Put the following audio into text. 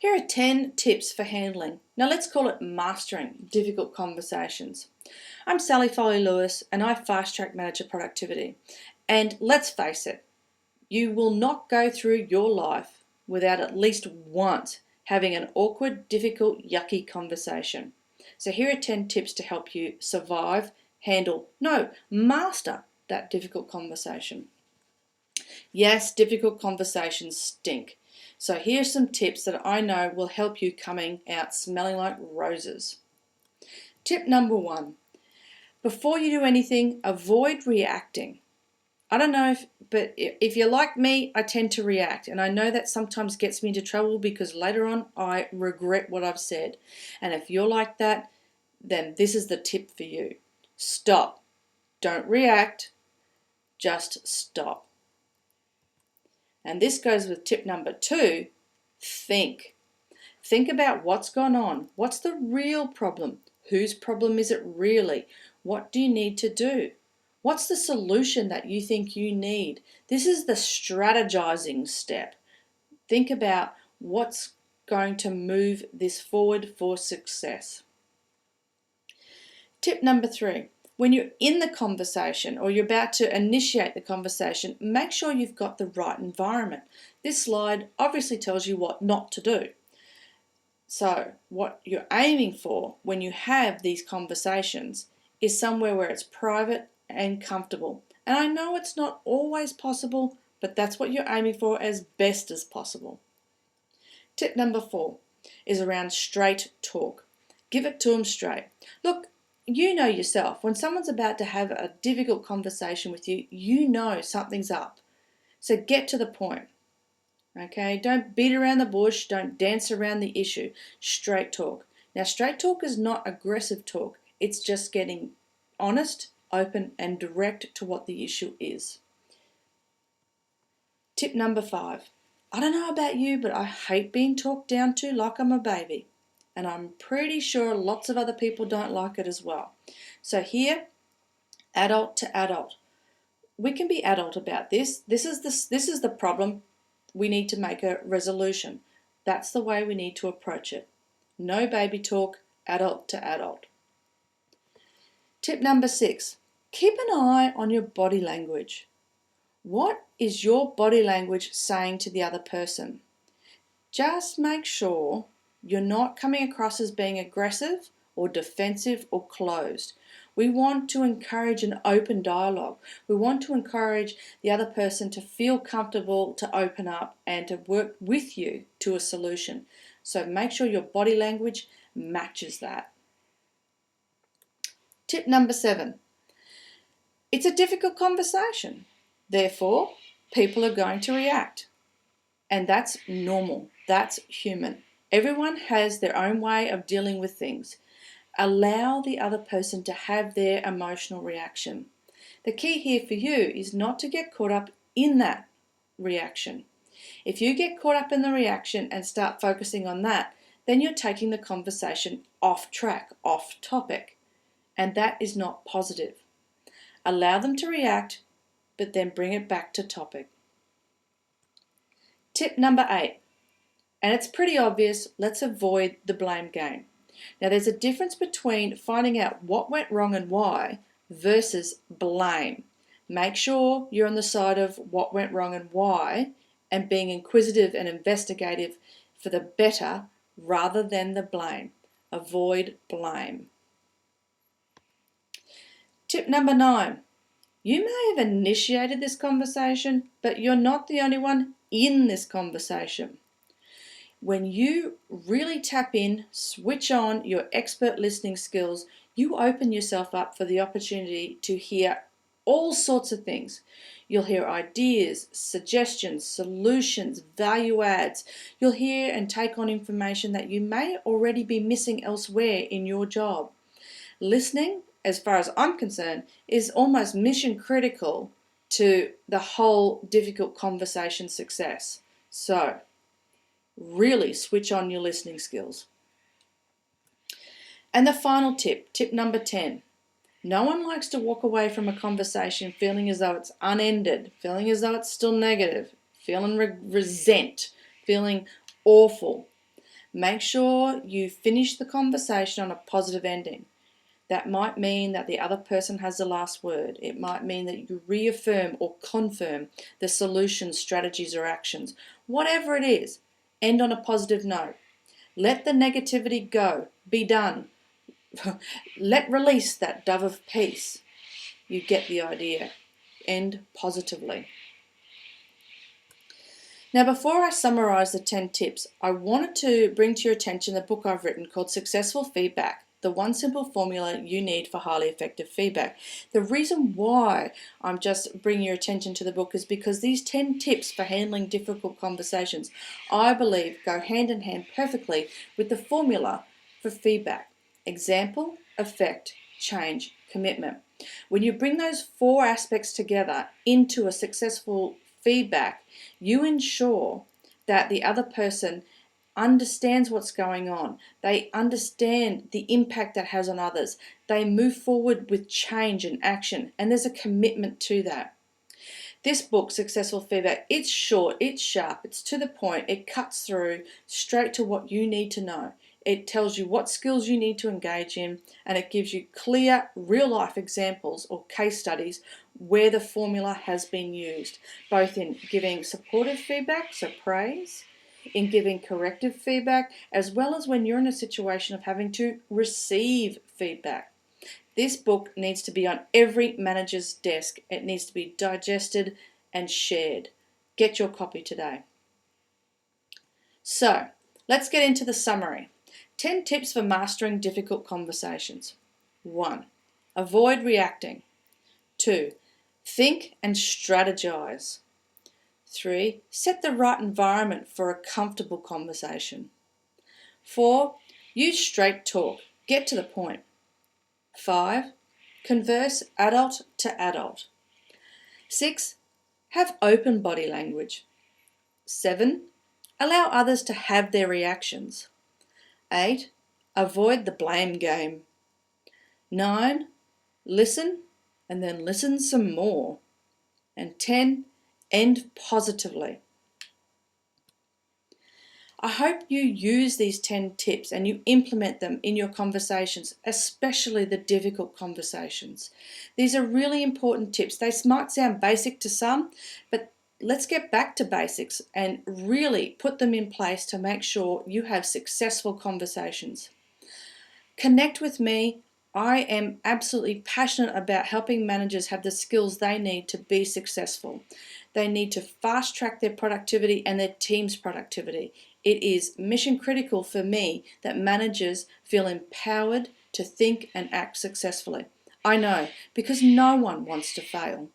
Here are 10 tips for handling. Now let's call it mastering difficult conversations. I'm Sally Foley-Lewis and I fast-track manager productivity. And let's face it, you will not go through your life without at least once having an awkward, difficult, yucky conversation. So here are 10 tips to help you survive, master that difficult conversation. Yes, difficult conversations stink. So here's some tips that I know will help you coming out smelling like roses. Tip number 1. Before you do anything, avoid reacting. I don't know but if you're like me, I tend to react. And I know that sometimes gets me into trouble because later on I regret what I've said. And if you're like that, then this is the tip for you. Stop. Don't react. Just stop. And this goes with tip number 2, think. Think about what's gone on. What's the real problem? Whose problem is it really? What do you need to do? What's the solution that you think you need? This is the strategizing step. Think about what's going to move this forward for success. Tip number 3. When you're in the conversation or you're about to initiate the conversation, make sure you've got the right environment. This slide obviously tells you what not to do. So what you're aiming for when you have these conversations is somewhere where it's private and comfortable. And I know it's not always possible, but that's what you're aiming for as best as possible. Tip number 4 is around straight talk. Give it to them straight. Look, you know yourself, when someone's about to have a difficult conversation with you, you know something's up. So get to the point. Okay, don't beat around the bush, don't dance around the issue. Straight talk. Now, straight talk is not aggressive talk. It's just getting honest, open, and direct to what the issue is. Tip number 5. I don't know about you, but I hate being talked down to like I'm a baby. And I'm pretty sure lots of other people don't like it as well. So here, adult to adult. We can be adult about this. This is the problem. We need to make a resolution. That's the way we need to approach it. No baby talk, adult to adult. Tip number 6. Keep an eye on your body language. What is your body language saying to the other person? Just make sure you're not coming across as being aggressive or defensive or closed. We want to encourage an open dialogue. We want to encourage the other person to feel comfortable to open up and to work with you to a solution. So make sure your body language matches that. Tip number 7. It's a difficult conversation. Therefore, people are going to react. And that's normal. That's human. Everyone has their own way of dealing with things. Allow the other person to have their emotional reaction. The key here for you is not to get caught up in that reaction. If you get caught up in the reaction and start focusing on that, then you're taking the conversation off track, off topic. And that is not positive. Allow them to react, but then bring it back to topic. Tip number 8. And it's pretty obvious, let's avoid the blame game. Now there's a difference between finding out what went wrong and why versus blame. Make sure you're on the side of what went wrong and why and being inquisitive and investigative for the better rather than the blame. Avoid blame. Tip number 9. You may have initiated this conversation, but you're not the only one in this conversation. When you really tap in, switch on your expert listening skills, you open yourself up for the opportunity to hear all sorts of things. You'll hear ideas, suggestions, solutions, value adds. You'll hear and take on information that you may already be missing elsewhere in your job. Listening, as far as I'm concerned, is almost mission critical to the whole difficult conversation success. So, really switch on your listening skills. And the final tip, tip number 10. No one likes to walk away from a conversation feeling as though it's unended, feeling as though it's still negative, feeling resent, feeling awful. Make sure you finish the conversation on a positive ending. That might mean that the other person has the last word. It might mean that you reaffirm or confirm the solutions, strategies, or actions. Whatever it is, end on a positive note. Let the negativity go. Be done. Let release that dove of peace. You get the idea. End positively. Now, before I summarize the 10 tips, I wanted to bring to your attention the book I've written called Successful Feedback, the one simple formula you need for highly effective feedback. The reason why I'm just bringing your attention to the book is because these 10 tips for handling difficult conversations, I believe, go hand in hand perfectly with the formula for feedback. Example, effect, change, commitment. When you bring those 4 aspects together into a successful feedback, you ensure that the other person understands what's going on. They understand the impact that has on others. They move forward with change and action, and there's a commitment to that. This book, Successful Feedback, it's short, it's sharp, it's to the point, it cuts through straight to what you need to know. It tells you what skills you need to engage in, and it gives you clear, real-life examples or case studies where the formula has been used, both in giving supportive feedback, so praise, in giving corrective feedback, as well as when you're in a situation of having to receive feedback. This book needs to be on every manager's desk. It needs to be digested and shared. Get your copy today. So, let's get into the summary. 10 tips for mastering difficult conversations. 1. Avoid reacting. 2. Think and strategize. 3. Set the right environment for a comfortable conversation. 4. Use straight talk. Get to the point. 5. Converse adult to adult. 6. Have open body language. 7. Allow others to have their reactions. 8. Avoid the blame game. 9. Listen and then listen some more. And 10. End positively. I hope you use these 10 tips and you implement them in your conversations, especially the difficult conversations. These are really important tips. They might sound basic to some, but let's get back to basics and really put them in place to make sure you have successful conversations. Connect with me. I am absolutely passionate about helping managers have the skills they need to be successful. They need to fast track their productivity and their team's productivity. It is mission critical for me that managers feel empowered to think and act successfully. I know, because no one wants to fail.